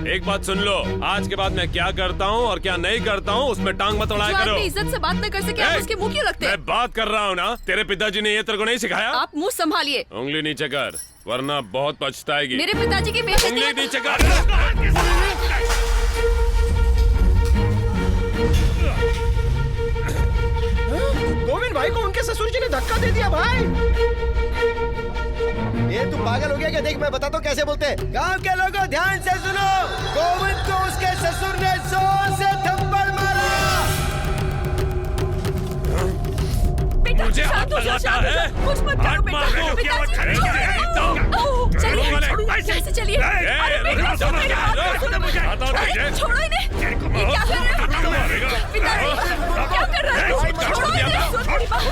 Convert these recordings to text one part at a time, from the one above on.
एक बात सुन लो, आज के बाद मैं क्या करता हूँ और क्या नहीं करता हूँ उसमें टांग मत अड़ाया करो। इज्जत से बात न कर सके आप उसके मुंह क्यों लगते हैं? मैं बात कर रहा हूँ ना, तेरे पिताजी ने ये तेरे को नहीं सिखाया? आप मुंह संभालिए। उंगली नीचे कर वरना बहुत पछताएगी। मेरे पिताजी की बेइज्जती। उंगली नीचे कर। गोविंद भाई को उनके ससुर जी ने धक्का दे दिया भाई। ये तू पागल हो गया क्या? देख मैं बताता हूँ कैसे बोलते हैं। गांव के लोगों ध्यान से सुनो, गोविंद को उसके ससुर ने जोर से थप्पड़ मारा। बेटा मुझे शांत हो जाओ, शांत हो जाओ। कुछ मत करो बेटा। चलिए यहाँ से चलिए। अरे बेटा सुनो मेरी बात। छोड़ो इन्हें। ये क्या कर रहे हो? पिताजी क्या कर रहे हो? छोड़ो इन्हें। सुन मेरी बात।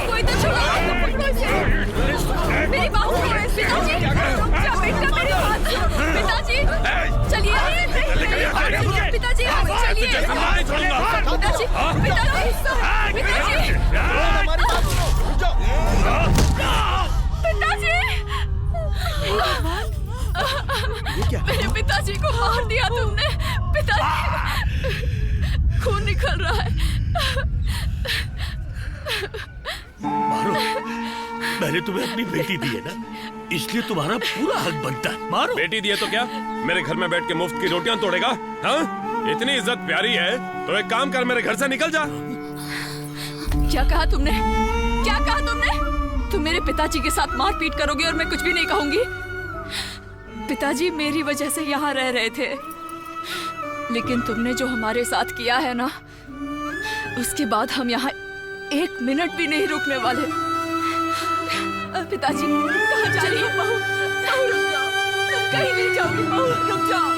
कोई तो छोड़ो मेरी बात। पिताजी बेटा मेरी बात। पिताजी चलिए। पिताजी चलिए। पिताजी मेरे पिताजी को मार दिया तुमने। पिताजी खून निकल रहा है। मारो, मैंने तुम्हें अपनी बेटी दी है ना, इसलिए तुम्हारा पूरा हक बनता है। मारो। बेटी दी है तो क्या मेरे घर में बैठ के मुफ्त की रोटियां तोड़ेगा? हाँ? इतनी इज्जत प्यारी है तो एक काम कर, मेरे घर से निकल जा। क्या कहा तुमने? क्या कहा तुमने? तुम मेरे पिताजी के साथ मारपीट करोगे और मैं कुछ भी नहीं कहूंगी? पिताजी मेरी वजह से यहाँ रह रहे थे, लेकिन तुमने जो हमारे साथ किया है ना, उसके बाद हम यहाँ एक मिनट भी नहीं रुकने वाले। पिताजी कहाँ जा रही हो? बहू रुक जाओ, तुम कहीं नहीं जाओगी। बहू रुक जाओ।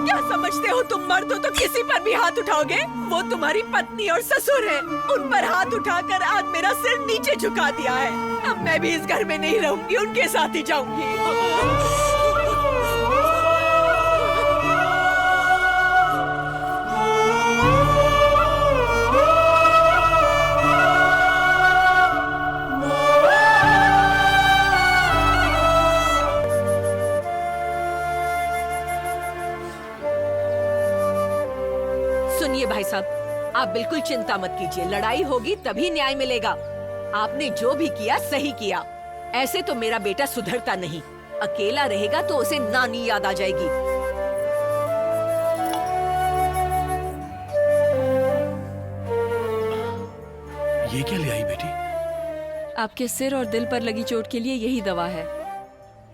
क्या समझते हो तुम मर्द हो तो किसी पर भी हाथ उठाओगे? वो तुम्हारी पत्नी और ससुर है, उन पर हाथ उठाकर आज मेरा सिर नीचे झुका दिया है। अब मैं भी इस घर में नहीं रहूंगी, उनके साथ ही जाऊंगी। सुनिए भाई साहब, आप बिल्कुल चिंता मत कीजिए। लड़ाई होगी तभी न्याय मिलेगा। आपने जो भी किया सही किया। ऐसे तो मेरा बेटा सुधरता नहीं। अकेला रहेगा तो उसे नानी याद आ जाएगी। ये क्या ले आई बेटी? आपके सिर और दिल पर लगी चोट के लिए यही दवा है।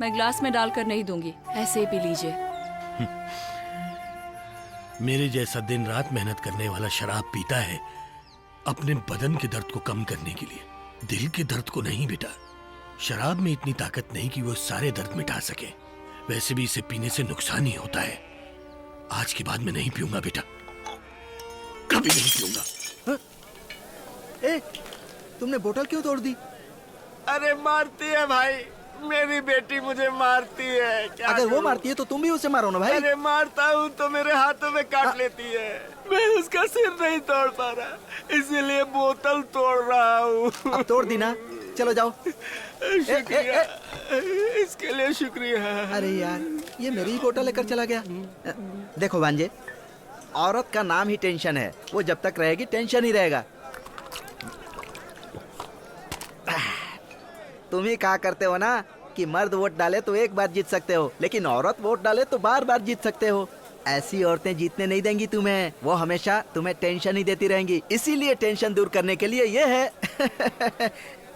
मैं ग्लास में डालकर नहीं दूंगी, ऐसे ही पी लीजिए। मेरे जैसा दिन रात मेहनत करने वाला शराब पीता है अपने बदन के दर्द को कम करने के लिए, दिल के दर्द को नहीं बेटा। शराब में इतनी ताकत नहीं कि वो सारे दर्द मिटा सके। वैसे भी इसे पीने से नुकसान ही होता है। आज के बाद मैं नहीं पीऊंगा बेटा, कभी नहीं पीऊंगा। ए, तुमने बोतल क्यों तोड़ दी? अरे मारती है भाई, मेरी बेटी मुझे मारती है। क्या अगर वो मारती है तो तुम भी उसे मारो ना भाई। अरे मारता हूँ तो मेरे हाथों में काट लेती है। मैं उसका सिर नहीं तोड़ पा रहा, इसीलिए बोतल तोड़ रहा हूँ। अब तोड़ दी ना, चलो जाओ। शुक्रिया, इसके लिए शुक्रिया। अरे यार, ये मेरी ही बोतल लेकर चला गया। देखो भांजे, औरत का नाम ही टेंशन है। वो जब तक रहेगी टेंशन ही रहेगा। तुम ही कहा करते हो ना कि मर्द वोट डाले तो एक बार जीत सकते हो, लेकिन औरत वोट डाले तो बार बार जीत सकते हो। ऐसी औरतें जीतने नहीं देंगी तुम्हें, वो हमेशा तुम्हें टेंशन ही देती रहेंगी। इसीलिए टेंशन दूर करने के लिए ये है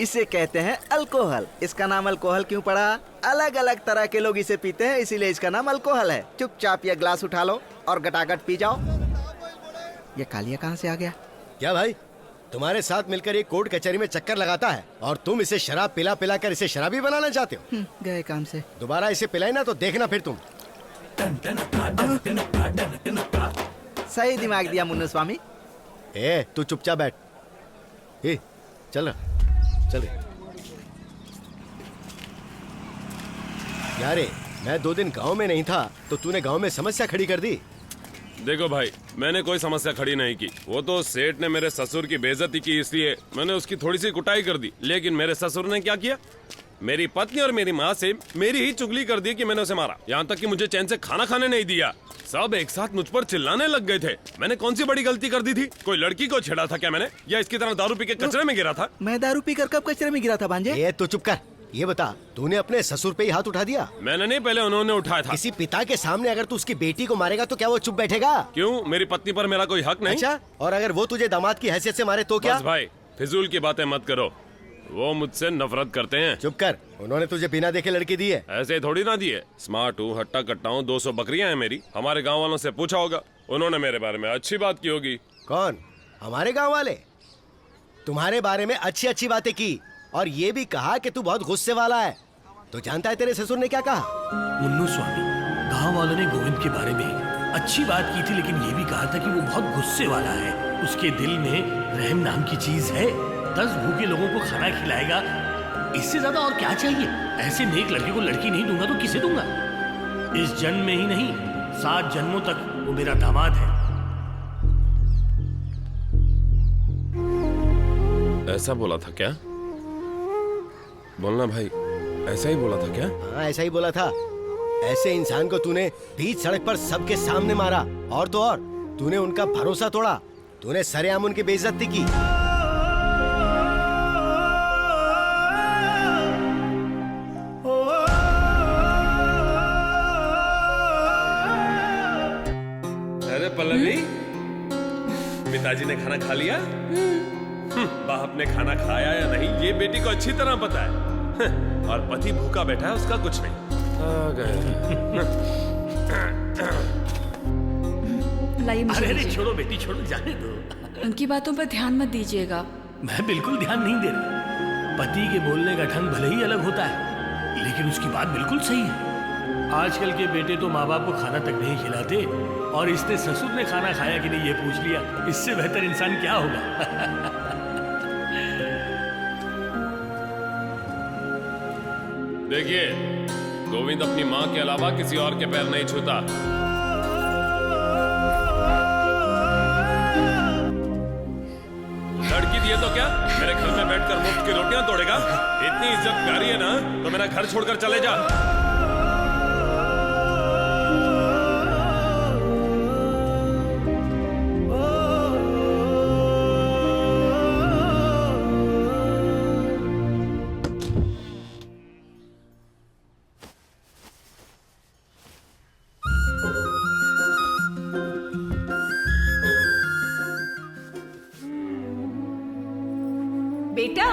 इसे कहते हैं अल्कोहल। इसका नाम अल्कोहल क्यों पड़ा? अलग अलग तरह के लोग इसे पीते हैं, इसीलिए इसका नाम अल्कोहल है। चुपचाप ये ग्लास उठा लो और गटागट पी जाओ। ये कालिया कहाँ से आ गया? क्या भाई, तुम्हारे साथ मिलकर ये कोर्ट कचहरी में चक्कर लगाता है और तुम इसे शराब पिला पिला कर इसे शराबी बनाना चाहते हो? गए काम से। दोबारा इसे पिलाई ना तो देखना फिर तुम। सही दिमाग दिया मुन्नू स्वामी। ए, तू चुपचाप बैठ। ए, चल चल। यारे, मैं 2 दिन गांव में नहीं था तो तूने गांव में समस्या खड़ी कर दी। देखो भाई, मैंने कोई समस्या खड़ी नहीं की। वो तो सेठ ने मेरे ससुर की बेइज्जती की, इसलिए मैंने उसकी थोड़ी सी कुटाई कर दी। लेकिन मेरे ससुर ने क्या किया, मेरी पत्नी और मेरी माँ से मेरी ही चुगली कर दी कि मैंने उसे मारा। यहाँ तक कि मुझे चैन से खाना खाने नहीं दिया। सब एक साथ मुझ पर चिल्लाने लग गए थे। मैंने कौन सी बड़ी गलती कर दी थी? कोई लड़की को छेड़ा था क्या मैंने, या इसकी तरह दारू पी के कचरे में गिरा था? मैं दारू पीकर कब कचरे में गिरा था भांजे? ये तो चुप कर। ये बता, तूने अपने ससुर पे ही हाथ उठा दिया? मैंने नहीं, पहले उन्होंने उठाया था। किसी पिता के सामने अगर तू उसकी बेटी को मारेगा तो क्या वो चुप बैठेगा? क्यों, मेरी पत्नी पर मेरा कोई हक नहीं? अच्छा, और अगर वो तुझे दामाद की हैसियत से मारे तो क्या? बस भाई, फिजूल की बातें मत करो। वो मुझसे नफरत करते हैं। चुप कर। उन्होंने तुझे बिना देखे लड़की दी है? ऐसे थोड़ी ना दिए। स्मार्ट हूँ, हट्टा कट्टा हूँ, 200 बकरियां हैं मेरी। हमारे गांव वालों से पूछा होगा, उन्होंने मेरे बारे में अच्छी बात की होगी। कौन? हमारे गांव वाले? तुम्हारे बारे में अच्छी अच्छी बातें की और ये भी कहा कि तू बहुत गुस्से वाला है। तो जानता है तेरे ससुर ने क्या कहा? मुन्नू स्वामी, गांव वालों ने गोविंद के बारे में अच्छी बात की थी, लेकिन ये भी कहा था कि वो बहुत गुस्से वाला है। उसके दिल में रहम नाम की चीज है। 10 भूखे लोगों को खाना खिलाएगा, इससे ज्यादा और क्या चाहिए? ऐसे नेक लड़के को लड़की नहीं दूंगा तो किसे दूंगा? इस जन्म में ही नहीं, 7 जन्मों तक वो मेरा दामाद है। ऐसा बोला था क्या? बोलना भाई, ऐसा ही बोला था क्या? हाँ, ऐसा ही बोला था। ऐसे इंसान को तूने बीच सड़क पर सबके सामने मारा, और तो और तूने उनका भरोसा तोड़ा। तूने सरेआम उनकी बेइज्जती की। अरे पल्लवी, पिताजी ने खाना खा लिया? बाप ने खाना खाया या नहीं ये बेटी को अच्छी तरह पता है। और पति भूखा बैठा है, उसका कुछ नहीं। आ गए। लाइए मुझे अरे दीजिए। छोड़ो बेटी, छोड़ो, जाने दो। उनकी बातों पर ध्यान मत दीजिएगा। मैं बिल्कुल ध्यान नहीं दे रहा। पति के बोलने का ढंग भले ही अलग होता है, लेकिन उसकी बात बिल्कुल सही है। आजकल के बेटे तो माँ बाप को खाना तक नहीं खिलाते, और इसने ससुर ने खाना खाया कि नहीं ये पूछ लिया। इससे बेहतर इंसान क्या होगा? देखिए, गोविंद अपनी माँ के अलावा किसी और के पैर नहीं छूता। लड़की दिए तो क्या, मेरे घर में बैठकर मुफ्त की रोटियां तोड़ेगा? इतनी इज्जत प्यारी है ना, तो मेरा घर छोड़कर चले जा। बेटा,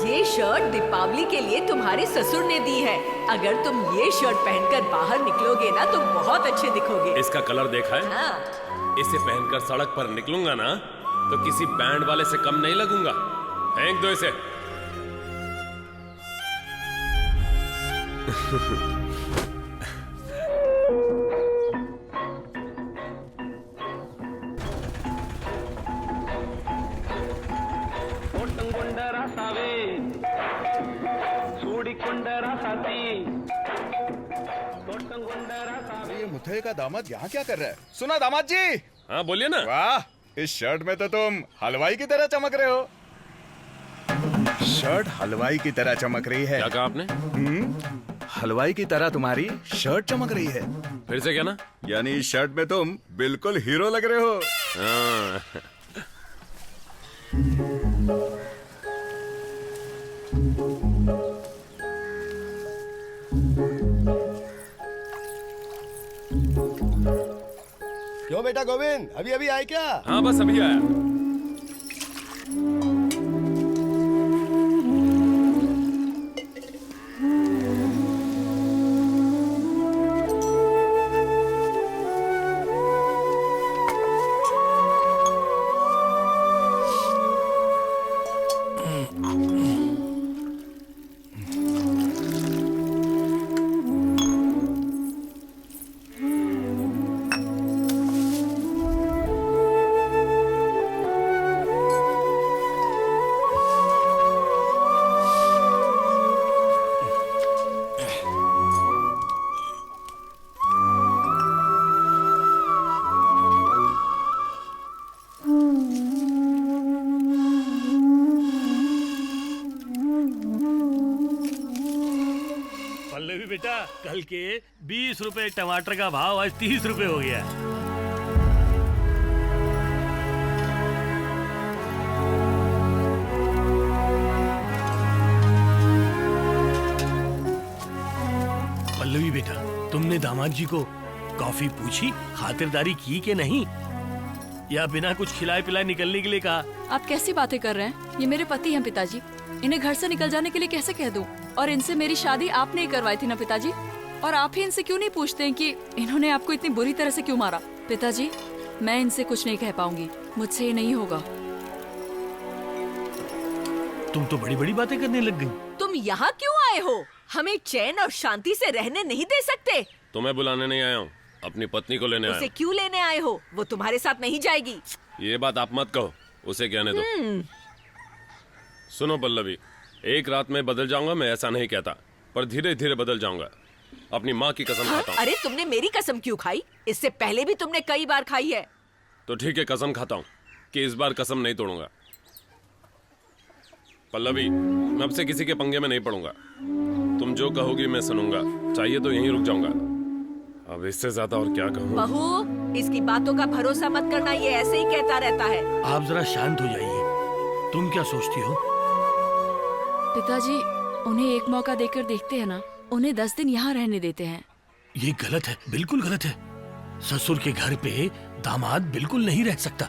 ये शर्ट दीपावली के लिए तुम्हारे ससुर ने दी है। अगर तुम ये शर्ट पहनकर बाहर निकलोगे ना तो बहुत अच्छे दिखोगे। इसका कलर देखा है? हाँ। इसे पहनकर सड़क पर निकलूंगा ना तो किसी बैंड वाले से कम नहीं लगूंगा। फेंक दो इसे। ये मुथैया का दामाद यहाँ क्या कर रहा है? सुना दामाद जी? हाँ बोलिए ना। वाह, इस शर्ट में तो तुम हलवाई की तरह चमक रहे हो। शर्ट हलवाई की तरह चमक रही है। क्या कहा आपने? हलवाई की तरह तुम्हारी शर्ट चमक रही है। फिर से क्या ना? यानी इस शर्ट में तुम बिल्कुल हीरो लग रहे हो। हाँ। क्यों बेटा गोविंद, अभी अभी आए क्या? हाँ बस अभी आया। बेटा, कल के 20 रुपए टमाटर का भाव आज 30 रुपए हो गया। पल्लवी बेटा, तुमने दामाद जी को कॉफी पूछी, खातिरदारी की कि नहीं, या बिना कुछ खिलाए पिलाए निकलने के लिए कहा? आप कैसी बातें कर रहे हैं? ये मेरे पति हैं पिताजी। इन्हें घर से निकल जाने के लिए कैसे कह दूं? और इनसे मेरी शादी आपने ही करवाई थी ना पिताजी? और आप ही इनसे क्यों नहीं पूछते हैं कि इन्होंने आपको इतनी बुरी तरह से क्यों मारा? पिताजी, मैं इनसे कुछ नहीं कह पाऊंगी, मुझसे ये नहीं होगा। तुम तो बड़ी बड़ी बातें करने लग गई। तुम यहाँ क्यों आए हो? हमें चैन और शांति से रहने नहीं दे सकते? तुम्हें बुलाने नहीं आया हूँ, अपनी पत्नी को लेने आया उसे हूँ। क्यों लेने आए हो? वो तुम्हारे साथ नहीं जाएगी। ये बात आप मत कहो, उसे कहने दो। सुनो पल्लवी, एक रात में बदल जाऊंगा मैं ऐसा नहीं कहता, पर धीरे धीरे बदल जाऊंगा। अपनी माँ की कसम खाता हूँ। अरे तुमने मेरी कसम क्यों खाई? इससे पहले भी तुमने कई बार खाई है। तो ठीक है, कसम खाता हूँ कि इस बार कसम नहीं तोड़ूंगा। पल्लवी, मैं अब से किसी के पंगे में नहीं पड़ूंगा। तुम जो कहोगी मैं सुनूंगा, चाहिए तो यहीं रुक जाऊंगा। अब इससे ज्यादा और क्या कहूँ? बहू, इसकी बातों का भरोसा मत करना, ये ऐसे ही कहता रहता है। आप जरा शांत हो जाइए। तुम क्या सोचती हो? पिताजी, उन्हें एक मौका देकर देखते हैं ना, उन्हें 10 दिन यहाँ रहने देते हैं। ये गलत है, बिल्कुल गलत है। ससुर के घर पे दामाद बिल्कुल नहीं रह सकता।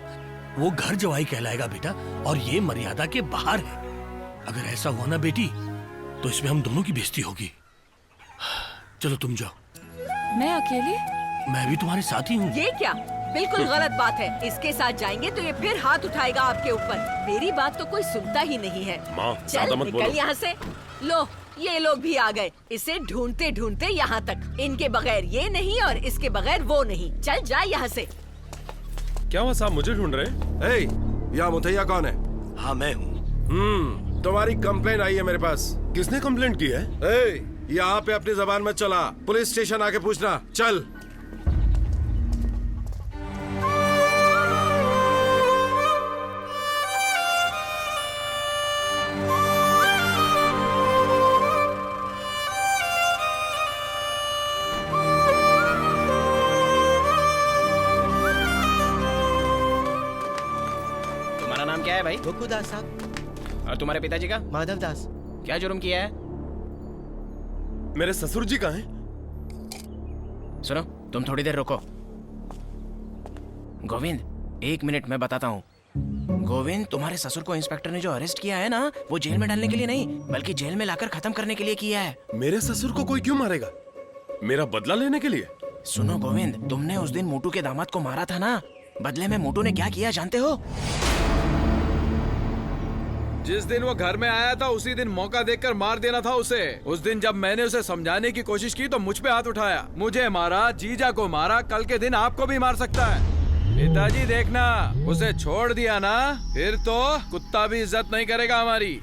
वो घर जवाई कहलाएगा बेटा, और ये मर्यादा के बाहर है। अगर ऐसा हुआ ना बेटी, तो इसमें हम दोनों की बेइज्जती होगी। चलो तुम जाओ। मैं अकेले? मैं भी तुम्हारे साथ ही हूँ। ये क्या बिल्कुल गलत बात है। इसके साथ जाएंगे तो ये फिर हाथ उठाएगा आपके ऊपर। मेरी बात तो कोई सुनता ही नहीं है। माँ, ज्यादा चल मत बोलो। निकल यहाँ से। लो, ये लोग भी आ गए। इसे ढूंढते ढूंढते यहाँ तक। इनके बगैर ये नहीं और इसके बगैर वो नहीं। चल जा यहाँ से। क्या हुआ साहब, मुझे ढूंढ रहे? ए, यहाँ मुथैया कौन है? हाँ, मैं हूँ। तुम्हारी कंप्लेंट आई है मेरे पास। किसने कंप्लेंट की है? ए, यहाँ पे अपनी जबान मत चला, पुलिस स्टेशन आके पूछना। चल। तुम्हारा नाम क्या है भाई? गोकुदास साहब। और तुम्हारे पिताजी का? माधव दास। क्या जुर्म किया है? मेरे ससुर जी कहाँ हैं? सुनो, तुम थोड़ी देर रुको। गोविंद, 1 मिनट में बताता हूँ। गोविंद, तुम्हारे ससुर को इंस्पेक्टर ने जो अरेस्ट किया है ना, वो जेल में डालने के लिए नहीं, बल्कि जेल में लाकर खत्म करने के लिए किया है। मेरे ससुर को कोई क्यों मारेगा? मेरा बदला लेने के लिए? सुनो गोविंद, तुमने उस दिन मोटू के दामाद को मारा था ना, बदले में मोटू ने क्या किया जानते हो? जिस दिन वो घर में आया था उसी दिन मौका देखकर मार देना था उसे। उस दिन जब मैंने उसे समझाने की कोशिश की तो मुझ पे हाथ उठाया, मुझे मारा, जीजा को मारा, कल के दिन आपको भी मार सकता है। पिताजी देखना, उसे छोड़ दिया ना, फिर तो कुत्ता भी इज्जत नहीं करेगा हमारी।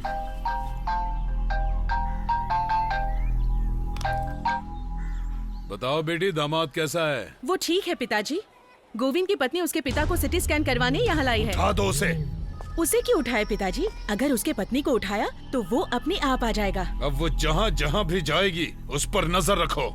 बताओ बेटी, दामाद कैसा है? वो ठीक है पिताजी। गोविंद की पत्नी उसके पिता को सिटी स्कैन करवाने यहाँ लाई है। उठा दो उसे। उसे क्यों उठाए पिताजी? अगर उसके पत्नी को उठाया तो वो अपने आप आ जाएगा। अब वो जहाँ जहाँ भी जाएगी उस पर नजर रखो।